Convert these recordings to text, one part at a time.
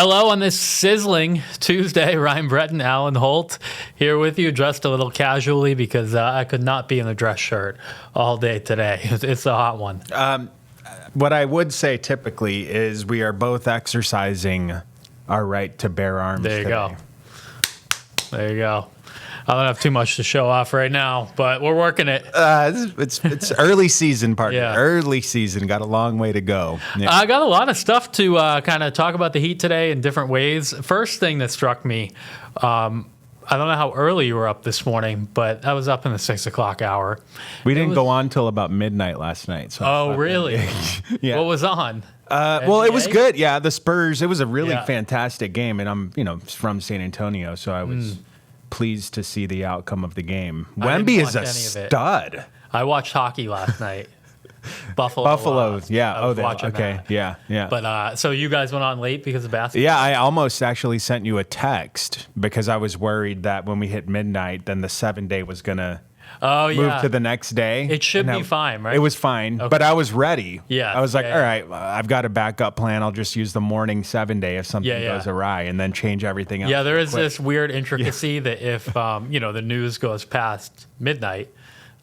Hello on this sizzling Tuesday. Ryan Breton and Alan Holt here with you, dressed a little casually because I could not be in a dress shirt all day today. It's a hot one. What I would say typically is we are both exercising our right to bear arms There you today. go. There you go. I don't have too much to show off right now, but we're working it. It's early season, partner. Yeah. Early season. Got a long way to go. Yeah. I got a lot of stuff to kind of talk about the heat today in different ways. First thing that struck me, I don't know how early you were up this morning, but I was up in the 6 o'clock hour. We didn't go on till about midnight last night. So Oh, really? Yeah. What was on? Well, it was NBA? good. Yeah, the Spurs. It was a really Yeah. fantastic game, and I'm from San Antonio, so I was pleased to see the outcome of the game. I didn't Wemby is watch a any of it. stud. I watched hockey last night. Buffalo. Buffaloes. Yeah. I was they watching okay. that. Yeah. But so you guys went on late because of basketball? Yeah, I almost actually sent you a text because I was worried that when we hit midnight, then the 7-day was going to Oh, move yeah. to the next day. It should And be fine, right? It was fine, but I was ready. Yeah, I was like, yeah, all yeah. right, I've got a backup plan. I'll just use the morning 7-day if something Yeah, yeah. goes awry and then change everything else. Yeah, there is quick. this weird intricacy that if the news goes past midnight,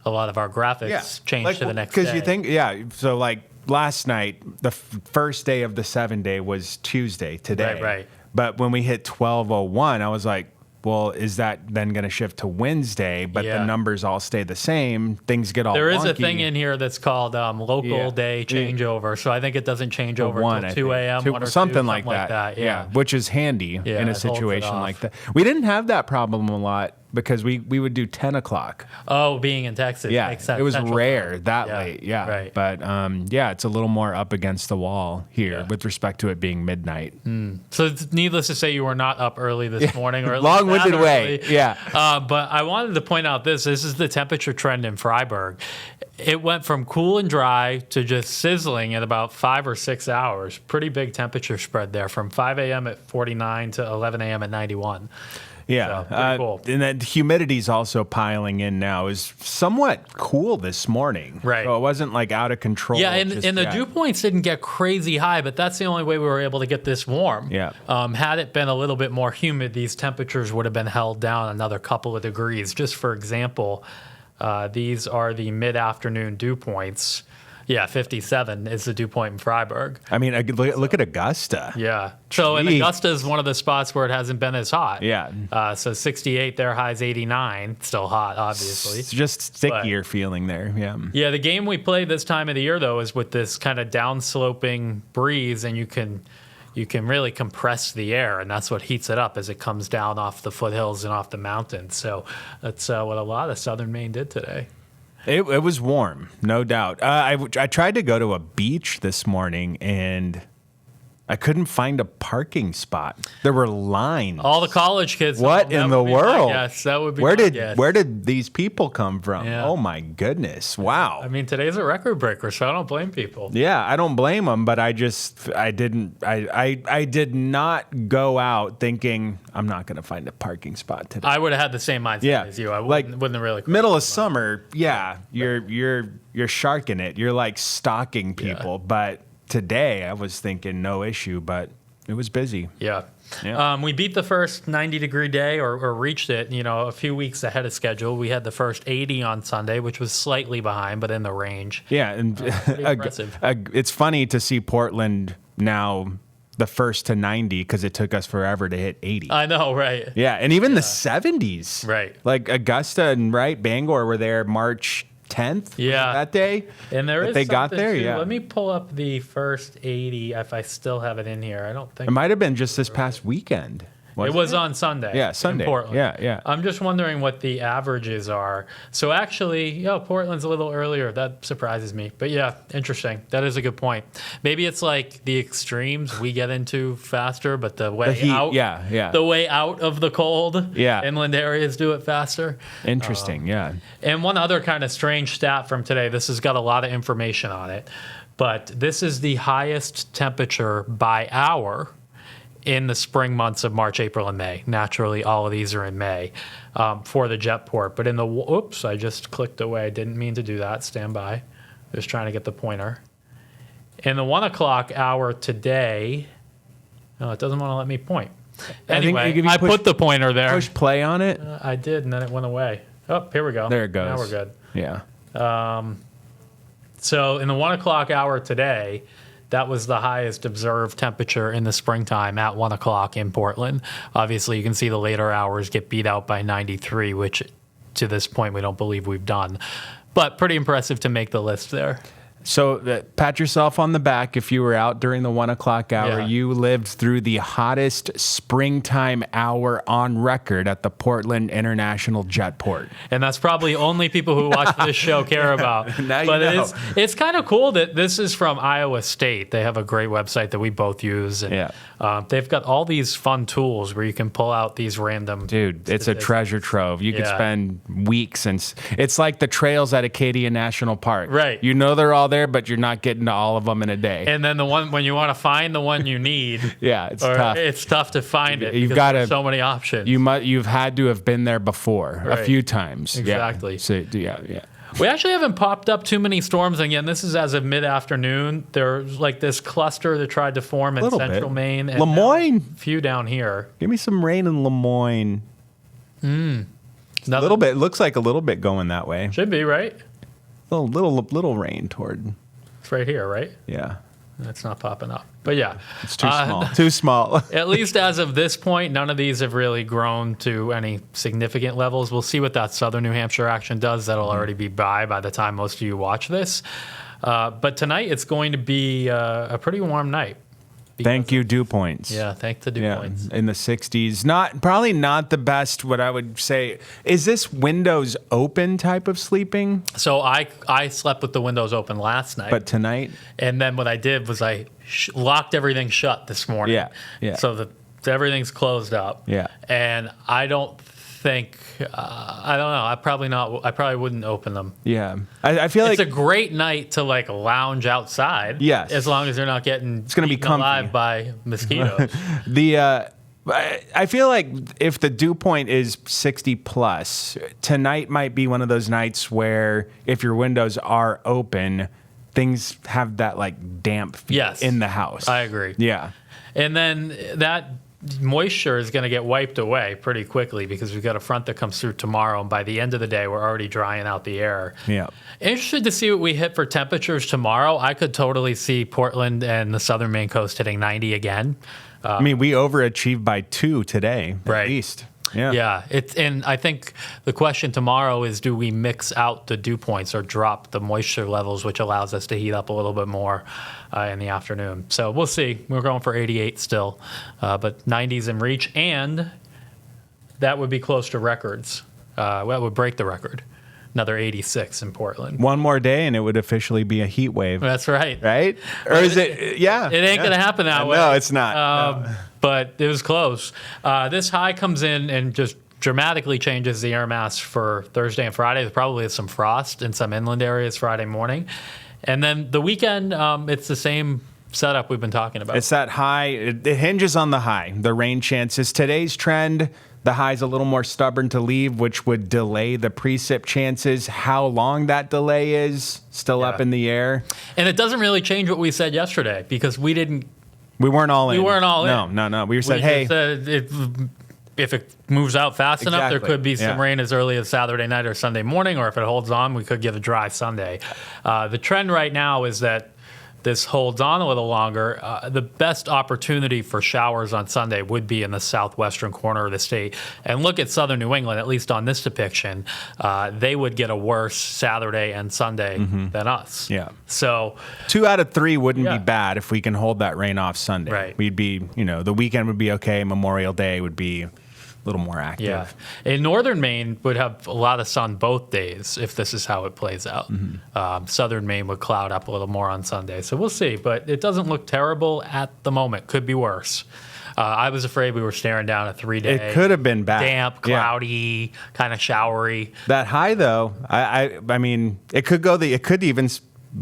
a lot of our graphics change to the next day. Because you think, so like last night, the first day of the 7-day was Tuesday, today. Right. But when we hit 12:01, I was like, well, is that then going to shift to Wednesday? But Yeah. the numbers all stay the same. Things get all There is a wonky. thing in here that's called local Yeah. day changeover. So I think it doesn't change over I until think. 2 a.m. 1 or 2, something like that. Yeah. Which is handy Yeah, in it a holds it situation off. like that. We didn't have that problem a lot because we would do 10 o'clock. Oh, being in Texas. Yeah, Makes sense. it was Central rare time. that Yeah, late. Yeah, right. But it's a little more up against the wall here Yeah. with respect to it being midnight. So it's needless to say, you were not up early this morning, or at least Long-winded that way. early. Yeah. But I wanted to point out this. This is the temperature trend in Freiburg. It went from cool and dry to just sizzling in about 5 or 6 hours. Pretty big temperature spread there, from 5 a.m. at 49 to 11 a.m. at 91. Yeah, So, pretty cool. And then humidity's also piling in now. Is somewhat cool this morning, Right. So it wasn't like out of control. Yeah, and just- the dew points didn't get crazy high, but that's the only way we were able to get this warm. Yeah. Had it been a little bit more humid, these temperatures would have been held down another couple of degrees. Just for example, these are the mid-afternoon dew points. Yeah, 57 is the dew point in Freiburg. I mean, look at Augusta. Yeah. So, and Jeez. Augusta is one of the spots where it hasn't been as hot. Yeah. So 68, their high's 89. Still hot, obviously. It's just stickier feeling there. Yeah. Yeah, the game we play this time of the year, though, is with this kind of downsloping breeze, and you can really compress the air, and that's what heats it up as it comes down off the foothills and off the mountains. So that's what a lot of southern Maine did today. It was warm, no doubt. I tried to go to a beach this morning, and I couldn't find a parking spot. There were lines. All the college kids. What that in would the be my world? guess. That would be where my did guess. where did these people come from? Yeah. Oh my goodness! Wow. I mean, today's a record breaker, so I don't blame people. Yeah, I don't blame them, but I did not go out thinking I'm not going to find a parking spot today. I would have had the same mindset Yeah, as you. I like, wouldn't have really. Middle of summer, yeah, you're sharking it. You're like stalking people, but today I was thinking no issue, but it was busy. Yeah. Yeah. We beat the first 90-degree day or reached it, a few weeks ahead of schedule. We had the first 80 on Sunday, which was slightly behind, but in the range. Yeah, and impressive. It's funny to see Portland now the first to 90 because it took us forever to hit 80. I know, right? Yeah, and even the 70s. Right. Like Augusta and Bangor were there March 10th. Yeah. That day. And there that is they got something, there. too. Yeah. Let me pull up the first 80 if I still have it in here. I don't think It might have been just this past weekend. it was on Sunday. Yeah, in Sunday. Portland. Yeah. I'm just wondering what the averages are. So actually, Portland's a little earlier. That surprises me. But yeah, interesting. That is a good point. Maybe it's like the extremes we get into faster, but the way heat, out, yeah. the way out of the cold, Yeah. inland areas do it faster. Interesting. Yeah. And one other kind of strange stat from today. This has got a lot of information on it, but this is the highest temperature by hour in the spring months of March, April, and May. Naturally, all of these are in May for the Jetport. But in the, oops, I just clicked away. I didn't mean to do that. Stand by. Just trying to get the pointer. In the 1 o'clock hour today, No, it doesn't want to let me point. I think Anyway, if you I put the pointer there. Push play on it. I did, and then it went away. Oh, here we go. There it goes. Now we're good. Yeah. So in the 1 o'clock hour today, that was the highest observed temperature in the springtime at 1 o'clock in Portland. Obviously, you can see the later hours get beat out by 93, which to this point we don't believe we've done. But pretty impressive to make the list there. So pat yourself on the back if you were out during the 1 o'clock hour. Yeah. You lived through the hottest springtime hour on record at the Portland International Jetport. And that's probably only people who watch this show care about. Now you but know. it's kind of cool that this is from Iowa State. They have a great website that we both use. And, Yeah. they've got all these fun tools where you can pull out these random. Dude, it's a treasure trove. You could Yeah. spend weeks and it's like the trails at Acadia National Park. Right. You know they're all there, but you're not getting to all of them in a day. And then the one when you want to find the one you need, Yeah, it's tough. It's tough to find it. You've because gotta- there's so many options. You've had to have been there before a Right. few times. Exactly. Yeah. So, yeah. We actually haven't popped up too many storms. Again, this is as of mid-afternoon. There's like this cluster that tried to form in Little central bit. Maine. And Lemoyne. a few down here. Give me some rain in Lemoyne. A little bit. Looks like a little bit going that way. Should be, right? Little rain toward. It's right here, right? Yeah. It's not popping up. But yeah. It's too small. Too small. At least as of this point, none of these have really grown to any significant levels. We'll see what that southern New Hampshire action does. That'll already be by the time most of you watch this. But tonight it's going to be a pretty warm night. Thank you, dew points. Yeah, thank the dew points. In the 60s. Probably not the best, what I would say. Is this windows open type of sleeping? So I slept with the windows open last night. But tonight? And then what I did was I locked everything shut this morning. Yeah. So that everything's closed up. Yeah. And I don't think, I don't know, I probably wouldn't open them. Yeah. I feel It's like a great night to like lounge outside. Yes. As long as they're not getting It's gonna be eaten comfy. alive by mosquitoes. I feel like if the dew point is 60 plus, tonight might be one of those nights where if your windows are open, things have that like damp feel Yes. in the house. I agree. Yeah. And then that moisture is going to get wiped away pretty quickly because we've got a front that comes through tomorrow, and by the end of the day, we're already drying out the air. Yeah. Interested to see what we hit for temperatures tomorrow. I could totally see Portland and the southern Maine coast hitting 90 again. I mean, we overachieved by 2 today, Right. at least. Yeah. Yeah, and I think the question tomorrow is, do we mix out the dew points or drop the moisture levels, which allows us to heat up a little bit more in the afternoon? So we'll see. We're going for 88 still, but 90s in reach, and that would be close to records. That would break the record. Another 86 in Portland. One more day and it would officially be a heat wave. That's right. Right? Or is it? Yeah. It ain't going to happen that way. No, it's not. No. But it was close. This high comes in and just dramatically changes the air mass for Thursday and Friday. There probably is some frost in some inland areas Friday morning. And then the weekend, it's the same setup we've been talking about. It's that high. It hinges on the high, the rain chances. Today's trend, the high's a little more stubborn to leave, which would delay the precip chances. How long that delay is, still up in the air. And it doesn't really change what we said yesterday because we weren't all in. We weren't all in. No. We said, just hey. said if it moves out fast enough, there could be some rain as early as Saturday night or Sunday morning, or if it holds on, we could get a dry Sunday. The trend right now is that this holds on a little longer. The best opportunity for showers on Sunday would be in the southwestern corner of the state. And look at southern New England, at least on this depiction, they would get a worse Saturday and Sunday than us. Yeah. So 2 out of 3 wouldn't be bad if we can hold that rain off Sunday. Right. We'd be, the weekend would be okay. Memorial Day would be a little more active. yeah. In northern Maine would have a lot of sun both days if this is how it plays out. Southern Maine would cloud up a little more on Sunday. So we'll see. But it doesn't look terrible at the moment. Could be worse. I was afraid we were staring down a 3-day. It could have been bad. Damp, cloudy, kind of showery. That high though, I mean, it could go it could even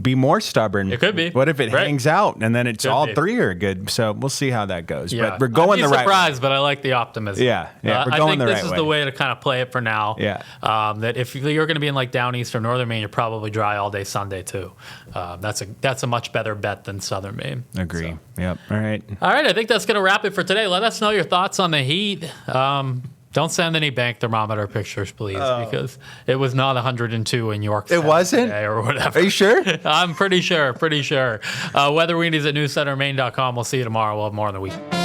be more stubborn. It could be. What if it Right. hangs out and then it's Could all be. three are good? So we'll see how that goes. Yeah. But we're going the I'd be right way. surprised, but I like the optimism. Yeah, we're I going think the this right is way. the way to kind of play it for now. Yeah. That if you're going to be in like down east or northern Maine, you're probably dry all day Sunday too. That's a much better bet than southern Maine. Agree. So. Yep. All right. All right, I think that's going to wrap it for today. Let us know your thoughts on the heat. Don't send any bank thermometer pictures, please, because it was not 102 in York. It wasn't? today or whatever. Are you sure? I'm pretty sure. Weather-weenies at newscentermaine.com. We'll see you tomorrow. We'll have more in the week.